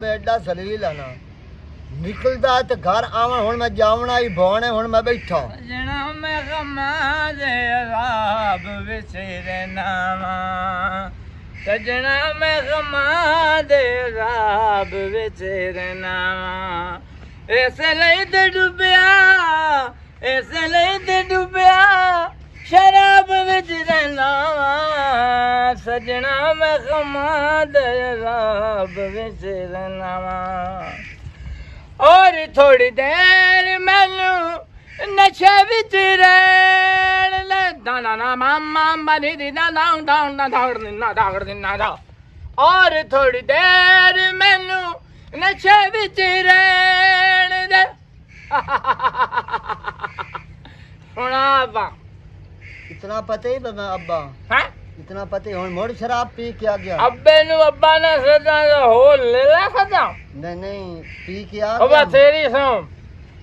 एडा सलील है ना निकलदा है ते घर आवन हुण मैं जावना ही भौणे हुण मैं बैठा जना मैं गमा दे राब विच रहना सजना मैं गमा दे राब विच रहना ऐसे लई ते डुबिया शराब विच रहना सजना मैं गमा दे राब विच रहना और थोड़ी देर मैनू नशे विच रहन दाना ना मामा मरी दी ना डाउन डाउन ना धागड़ दिना दा और थोड़ी देर मैनू नशे विच रहन दे सुना अब्बा इतना पता ही मैं अब्बा हैं इतना पता ही हुण मोड़ शराब पी के आ गया अब्बे नु अब्बा ने सदा हो ले ला सदा नहीं पी के आ अब्बा गया तेरी सुन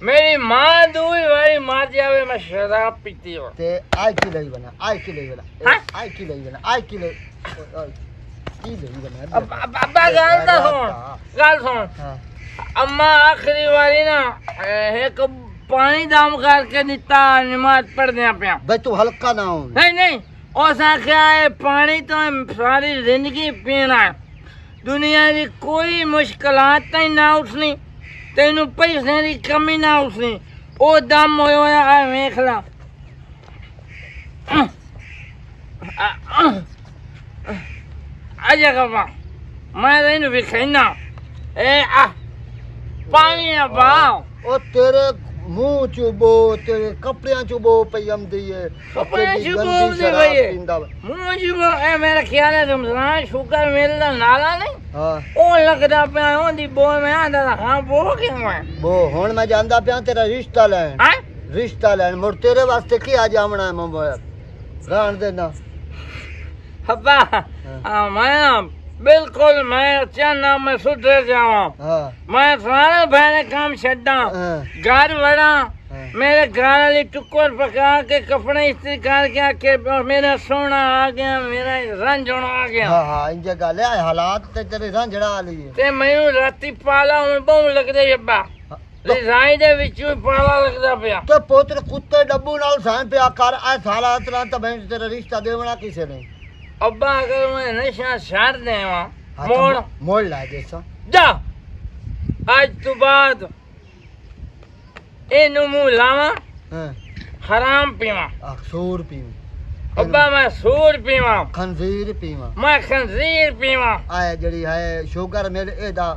मेरी माँ दूई वाली मार जावे मैं शराब पीती हूँ ते आई की लई बना हाँ? की लई बना अब्बा गल सुन हाँ अम्मा आखिरी वाली ना एक पानी दाम करके दिता नमाज पढ़दे पिया बे तू हल्का ना हो नहीं उस आख्या है पानी तो सारी जिंदगी पीना है दुनिया की कोई मुश्किलात तई ना उठनी तेनू पैसे की कमी ना उठनी ओ दम होया है वेख ला आजा कमा मैं तेनू विखना ए आ पानी आ बाओ ओ तेरे मुंह चुबो तेरे कपड़ियां चुबो पई आंदी है कपड़े दी चुबो गंदी दे शराब भई पींदा वा। मुंह चुबो ए मेरा ख्याल है रमजान शुगर मिलदा नाला नहीं हाँ ओ लगदा पिया ओंदी बो में आंदा हां बो क्यों है वो हुण मैं जानदा पिया तेरा रिश्ता लैन हैं रिश्ता लैन मुड़ तेरे वास्ते की आ जावना है मोबाइल रहन देना अब्बा मैं बिल्कुल मैं चाहना मैं सुधर जावा हाँ मैं सारे बहने काम छड्डा हाँ घर बड़ा हाँ। मेरे घर वाली टुक्कर पका के कपड़े इस्त्री करके आके मेरा सोना आ गया मेरा रंजन आ गया हाँ हाँ इंजे गल है हालात ते तेरे रंजड़ा वाली है ते मैनू राती पाला हुण बहुत लगदे अब्बा रिजाई दे विचों पाला लगदा पिया तो पोत्र कुत्ते डब्बू नाल सां पे कर आ साला इतना तो मैं तेरा रिश्ता देवना किसे नहीं अब्बा अगर मैं नशा छाड़ देवा हाँ, मोड़ तो मोड़ ला जैसा जा आज तो बाद एनू मुंह लावा हाँ हराम पीवा सूर पी अब्बा मैं सूर पीवा खंजीर पीवा मैं खंजीर पीवा आए जड़ी है शुगर मेरे एदा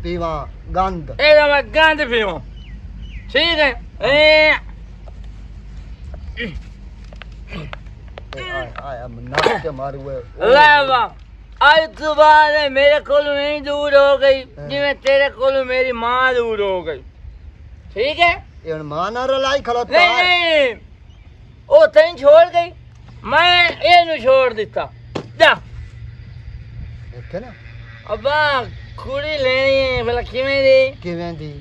पीवा गंद एदा मैं गंद पीवा ठीक है ए आए आए नाक के मारू है लावा आज तो बाद मेरे कोल नहीं दूर हो गई जिਵੇਂ तेरे कोल मेरी माँ दूर हो गई ठीक है ये मां ना रलाई खलोता नहीं ओ तैन छोड़ गई मैं एनू छोड़ दिता जा देखे ना अब्बा कुड़ी लेनी है भला किवें दी किवें दी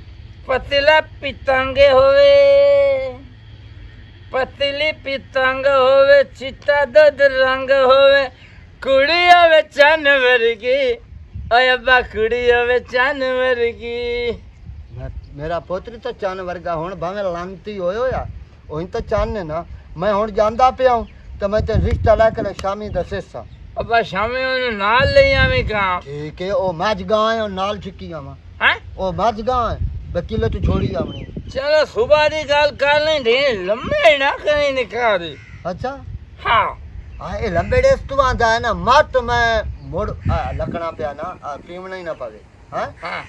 पतला पितंगे होवे पतली पितंग होवे चिट्टा दुध रंग होवे कुड़ी होवे चन वर्गी ओए अब्बा कुड़ी होवे चन वर्गी मेरा पोतरी तो चन वर्गा हुण भावे लांती होयो या ओही तो चन है ना मैं हुण जानदा पिया हूं तो मैं ते रिश्ता लेके शामी दसेसा अब्बा शामे ओनू नाल ले आवी कहां ठीक है ओ मज गां है नाल छिकी आवा हैं ओ मज गां है वकील तू छोड़ी आवनी चलो सुबह दी गल कर लें ढे लम्बे ना कहीं निकाल दे अच्छा हाँ हाँ ये लंबे डेस तू आंदा है ना मत मैं मुड़ लकना पिया ना पीवना ही ना पवे हाँ हाँ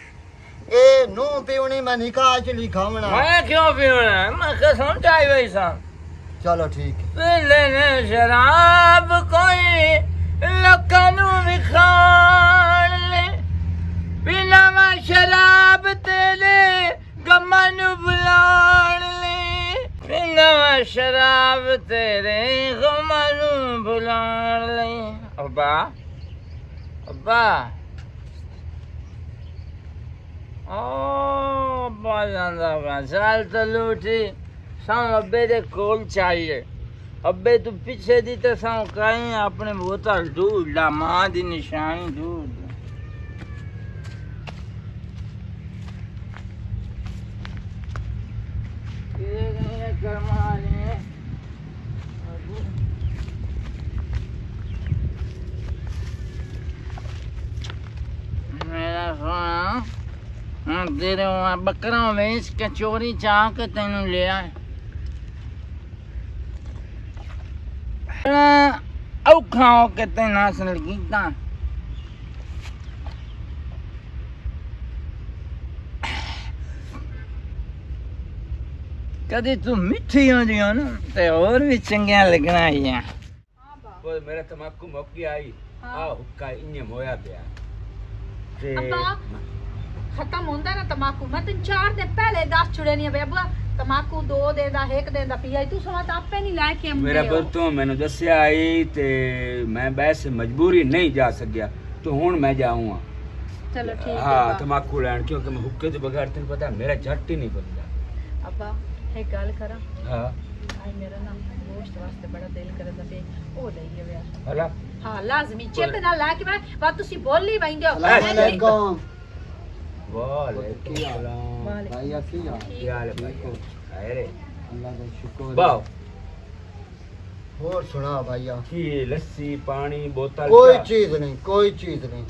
ए नू पीवनी मैं निकाह च लिखावना मैं क्यों पीवना है मैं कसम चाही वैसा चलो ठीक है पी लेने शराब कोई लोकां नू विखाण ले पीना मैं शराब तेरे गम्मा नू बुलाण ले पीना मैं शराब तेरे गम्मा नू बुलाण ले अब्बा अब्बा ओ अब्बा जांदा पिया चल तलू उठी सानू अब्बे दे कोल चाहिए अबे तू पीछे दी तो सां कहीं अपने बोतल ढूंढ ला मां दी निशानी ढूंढ करमाले मेरा सोना तेरे वहाँ बकरा वेच के चोरी चाह के तेन ले आए औखा हो के तेन हासिल कीता कदी तू मिठी हो जी ना ते और भी चंगिया लगना ही वो मेरा तमाकू मौकी आई आ हुक्का इन्ने मोया पिया ते अब्बा खत्म होंदा ना तमाकू मैं तीन 4 दिन पहले 10 छुड़े नहीं बे अब्बा तमाकू 2 दिन दा 1 दिन दा पिया तू सवा ता आपे नहीं लाए के मेरा पुत्तो मैंने दस्या आई ते मैं बस मजबूरी नहीं जा सकिया तो हुन मैं जाऊंगा चलो ठीक है हां तमाकू लेन क्योंकि मैं हुक्के तो बगैर तेन पता मेरा झट ही नहीं बनदा अब्बा एक गल करा हां आज मेरा ना गोश्त वास्ते बड़ा दिल करदा पे ओ लईए वे हला हां लाजमी चेत ना ला के मैं बात तुसी बोली वंदे हो अस्सलाम वालेकुम सलाम भाईया की हाल है भाई खैर अल्लाह का शुक्र वाह और सुना भाईया की लस्सी पानी बोतल कोई क्या? चीज नहीं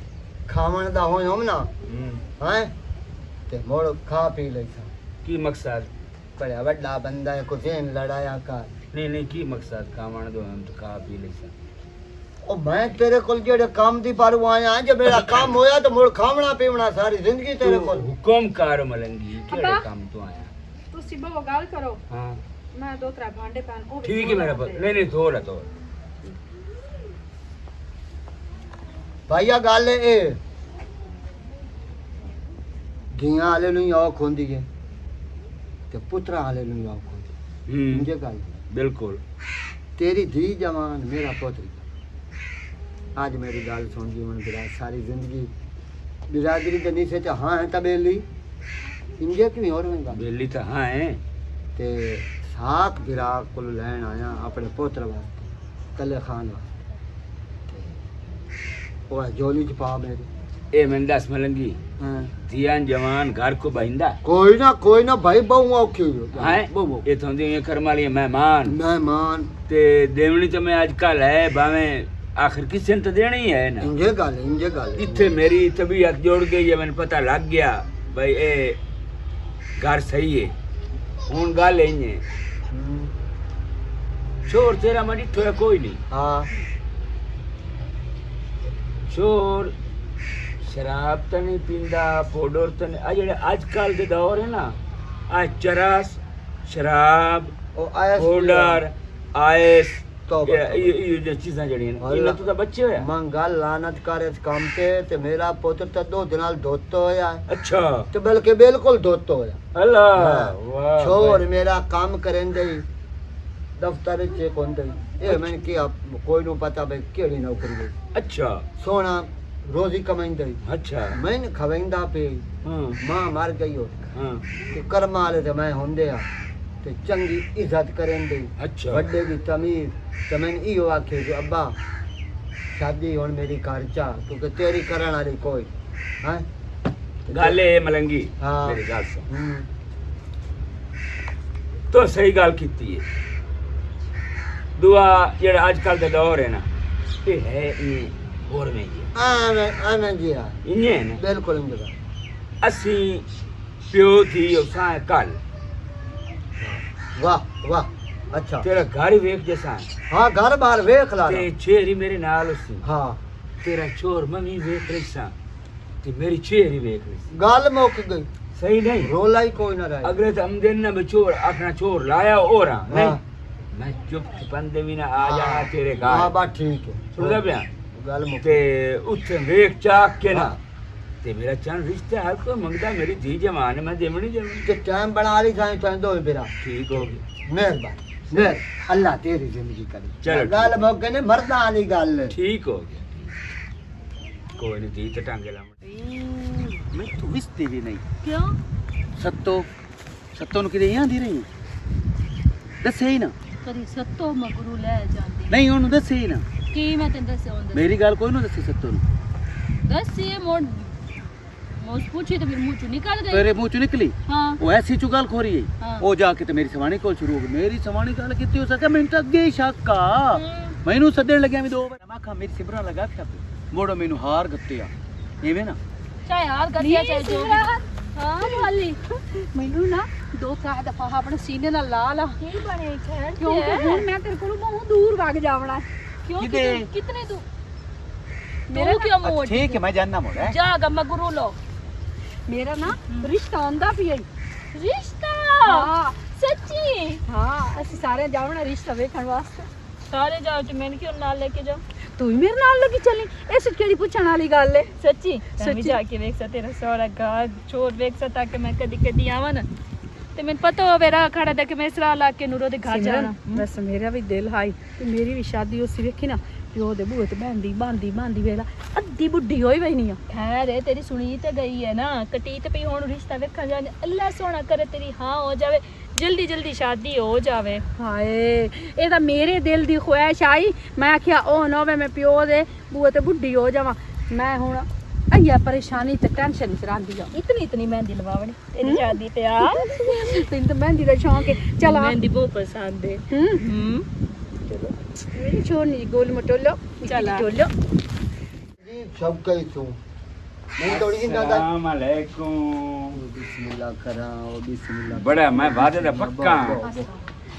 खावन दा होय हम ना हैं ते मोड़ खा पी लेसा की मकसद बड़ा बड़ा बंदा है कुछ लड़ाया कर नहीं की मकसद खावण दो हम तो खा पी लेसा ओ मैं तेरे कोल जेड़े काम दी पारू आया जे मेरा काम होया तो मोड़ खावना पीवना सारी जिंदगी तेरे कोल हुकुम कार मलंगी केड़े अब्बा। काम तो आया तुसी बो गल करो हां मैं 2-3 भांडे पान ओ ठीक है मेरा पुत्र नहीं थोड़ा तो भाईया गल ए धियां वाले नु औख होंदी है ते पुत्रा वाले नु औख होंदी मुझे गल बिल्कुल तेरी धी जवान मेरा पुत्र आज मेरी गल सुन जीवन बिरा सारी जिंदगी बिरादरी के नीचे च हाँ है तबेली इंजे क्यों और में गल बेली तो हाँ है ते साख बिरा को लैन आया अपने पुत्र वास्ते कले खान वास्ते वो जोली च पा मेरी ए मैं दस मलंगी हाँ। धियान जवान घर को बहिंदा कोई ना भाई बहु औखी हो हाँ बहु ये तो ये कर्म वाली मेहमान मेहमान ते देवनी तो मैं आजकल है बावे आखिर किसी ने तो देनी ही है ना इंजे गल इत्थे मेरी तबीयत जोड़ गई है मैंने पता लग गया भाई ए घर सही है हुन गल है शोर तेरा मरी तो कोई नहीं हाँ शोर शराब तो नहीं पींदा पाउडर तो नहीं जेड़े आजकल के दौर है ना आज चरस शराब ओ आया पाउडर आइस तौबा, ये चीज़ां जड़ियां ने इन्हें तो बच्चे होया मंगल लानत कर इस काम ते मेरा पुत्र तो 2 दिन नाल धोतो होया अच्छा ते बल्कि बिल्कुल धोतो होया अल्लाह हाँ। वाह छोर भाई। मेरा काम करें दे दफ्तर च कोन दे ए मैंने किया कोई नु पता भाई केड़ी नौकरी गई अच्छा सोना रोजी कमाइंदा अच्छा मैंने खवेंदा पे हाँ मां मर गई हो हाँ ते कर्म वाले ते मैं होंदे आ ते चंगी इज्जत करें दे अच्छा बड़े की तमीज ते मैंने इहो आखे जो अब्बा शादी हुन मेरी कर चा क्योंकि तेरी करन वाली कोई हैं गाले मलंगी हाँ। मेरी गल सुन हम्म, तो सही गल कीती है दुआ जेड़ा आजकल दे दौर है ना ये है इन्हें और में जी आमें जी हाँ इन्हें है ना बिल्कुल इंजरा असी प्यो थी उसा कल वाह वाह अच्छा तेरा घर वेख जैसा है हाँ घर बार वेख ला ते छेरी मेरे नाल उसी हाँ तेरा चोर मम्मी वेख रही सा ते मेरी छेरी वेख रही सी गल मुक गई सही नहीं रोला ही कोई ना रहा अगले तो हम दिन ना चोर अपना चोर लाया और हाँ। नहीं मैं चुप छुपंदे भी ना आ जाना तेरे हाँ घर बात ठीक है सुनदा पिया गल मुक ते उत्थे वेख चाक के ना हाँ। ते मेरा चंद रिश्ता हर कोई मंगदा मेरी धी जवान है मैं देवनी देवनी ते टाइम बना ली साईं चाहे दो बिरा ठीक हो गई मेहरबानी मेहर अल्लाह तेरी जिंदगी करे चलो गल मुक गई ने मर्दा वाली गल ठीक हो गया कोई नहीं धी तो टांगे ला मैं तो विस्ती भी नहीं क्यों सत्तो ਨੂੰ ਕਿਤੇ ਆਂਦੀ ਰਹੀ ਦੱਸੇ ਹੀ ਨਾ कदी सत्तो मगरू ले जांदी ਨਹੀਂ ਉਹਨੂੰ ਦੱਸੇ ਹੀ ਨਾ की मैं तेन दस ਮੇਰੀ ਗੱਲ ਕੋਈ ਨਾ ਦੱਸੇ ਸੱਤੋ ਨੂੰ दस ये उस पूछी तो फिर मुंह चो निकल गई तेरे मुंह चो निकली हाँ वो ऐसी चुगल खोरी है हाँ। वो जाके ते मेरी सवाणी कोल शुरू हो गई मेरी सवाणी गल कितनी हो सके मैं तो अगे शक आ मैनू सदन लग्या मैं 2 बार मैं कहा मेरी सिमरा लगा क्या मोड़ो मैनू हार गत्ते आ एवें ना चाहे हार गतिया चाहे जो हाँ वाली मैनू ना 2-4 दफा अपने सीने नाल ला ला की बने खैर क्योंकि हुन मैं तेरे कोल बहुत दूर भाग जावना क्यों कितने दूर मेरा क्या मोड़ ठीक है मैं जानना मोड़ है जागा मगरू लो मेरा ना रिश्ता आंदा भी है रिश्ता हाँ सच्ची हाँ ਅਸੀਂ ਸਾਰੇ ਜਾਵਣਾ ਰਿਸ਼ਤਾ ਵੇਖਣ ਵਾਸਤੇ ਸਾਰੇ ਜਾਓ ਤੇ ਮੈਨੂੰ ਕਿਉਂ ਨਾਲ ਲੈ ਕੇ ਜਾਓ ਤੂੰ ਵੀ ਮੇਰੇ ਨਾਲ ਲੱਗੀ ਚੱਲੀ ਇਸ ਕਿਹੜੀ ਪੁੱਛਣ ਵਾਲੀ ਗੱਲ ਹੈ ਸੱਚੀ ਸੱਚੀ ਜਾ ਕੇ ਵੇਖ ਸਾ ਤੇਰਾ ਸੋਹਣਾ ਘਰ ਛੋੜ ਵੇਖ ਸਾ ਤਾਂ ਕਿ ਮੈਂ ਕਦੀ ਕਦੀ ਆਵਾਂ ਨਾ ਤੇ ਮੈਨੂੰ ਪਤਾ ਹੋਵੇ ਰਾ ਖੜਾ ਦੇ ਕਿ ਮੈਂ ਇਸਰਾ ਲਾ ਕੇ ਨੂਰੋ ਦੇ ਘਰ ਜਾਣਾ ਬਸ ਮੇਰਾ ਵੀ ਦਿਲ ਹਾਈ ਤੇ ਮੇਰੀ ਵੀ ਸ਼ਾਦੀ ਉਸੇ ਵੇਖੀ ਨਾ ਪਿਓ ਦੇ ਬੂਹੇ ਤੇ ਬਾਂਦੀ ਵੇਲਾ ਅੱਧੀ ਬੁੱਢੀ ਹੋਈ ਵਈ ਨਹੀਂ ਆ ਖੈਰ ਤੇਰੀ ਸੁਣੀ ਤੇ ਗਈ ਹੈ ਨਾ ਕਟੀ ਤੇ ਪਈ ਹੁਣ ਰਿਸ਼ਤਾ ਵੇਖਣ ਜਾਣੇ ਅੱਲਾ ਸੋਹਣਾ ਕਰੇ ਤੇਰੀ ਹਾਂ ਹੋ ਜਾਵੇ ਜਲਦੀ ਜਲਦੀ ਸ਼ਾਦੀ ਹੋ ਜਾਵੇ ਹਾਏ ਇਹ ਤਾਂ ਮੇਰੇ ਦਿਲ ਦੀ ਖੁਆਇਸ਼ ਆਈ ਮੈਂ ਆਖਿਆ ਉਹ ਨਾ ਹੋਵੇ ਮੈਂ ਪਿਓ ਦੇ ਬੂਹੇ ਤੇ ਬੁੱਢੀ ਹੋ ਜਾਵਾਂ ਮੈਂ ਹੁਣ ਅਈਆ ਪਰੇਸ਼ਾਨੀ ਤੇ ਟੈਨਸ਼ਨ ਚ ਰਹਿੰਦੀ ਆ ਇਤਨੀ ਮਹਿੰਦੀ ਲਵਾਵਣੀ ਤੇਰੀ ਸ਼ਾਦੀ ਤੇ ਆ ਤੈਨੂੰ ਤਾਂ ਮਹਿੰਦੀ ਦਾ ਸ਼ੌਂਕ ਹੈ ਚਲ ਆ ਮਹਿੰਦੀ ਬਹੁਤ ਪਸੰਦ ਹੈ ਚਲੋ मेरी छोड़नी गोल मटोलो चला टोलो जी सब कही तू नहीं थोड़ी सी दादा अस्सलाम वालेकुम बिस्मिल्लाह करा ओ बिस्मिल्लाह बड़ा मैं वादे दा पक्का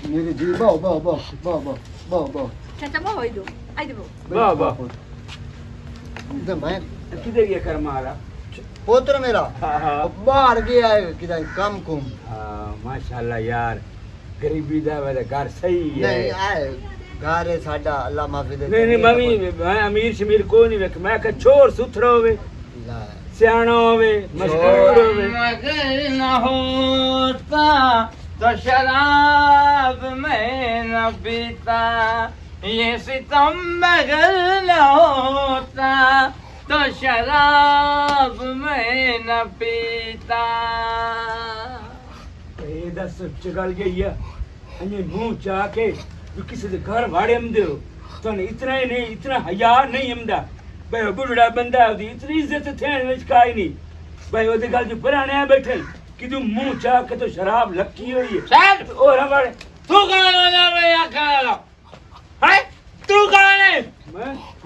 मेरे जी बो चाचा वो होई दो आई दो वाह तो मैं किधर गया कर मारा पोत्र मेरा हाँ बाहर गया है किधर काम कुम माशाल्लाह यार गरीबी दा वाला घर सही है नहीं आए घर है साडा अल्लाह माफी दे नहीं मम्मी मैं अमीर शमीर कोई नहीं वेख मैं कह छोर सुथरा होवे सियाणा होवे मशहूर होवे मगर न होता तो शराब में न पीता ये सितम मगर न होता तो शराब में न पीता ए दस चगल गई है अन्य मुंह चा के किसी दे घर वाड़े आमदे हो तो इतना ही नहीं इतना हया नहीं आमदा भाई बुढ़ड़ा बंदा है इतनी इज्जत थेण विच काई नहीं भाई ओदे गल जो पुराने आ बैठे कि तू मुंह चा के तो शराब लकी हुई है चल और हमारे तू कौन हो जा मैं आखा लो है तू कौन है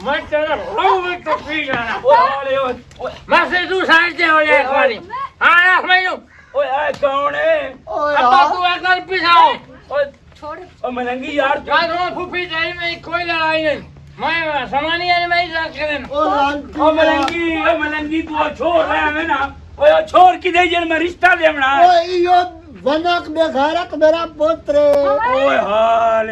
मैं तेरा रो में तो पी जाना ओए ओए मैं से तू साइड से हो जाए एक बारी हाँ रख मैं ओए आ कौन है अब तू एक बार पिछाओ ओए ओ मलंगी यार यार वो फूफी चाहिए में कोई लड़ाई नहीं मैं सामानी है मैं ही रख देना ओ मलंगी तू छोड़ रहा है ना ओए छोड़ की दे जन मैं रिश्ता लेवना ओ यो वनक बेघरक मेरा पुत्र ओए हाल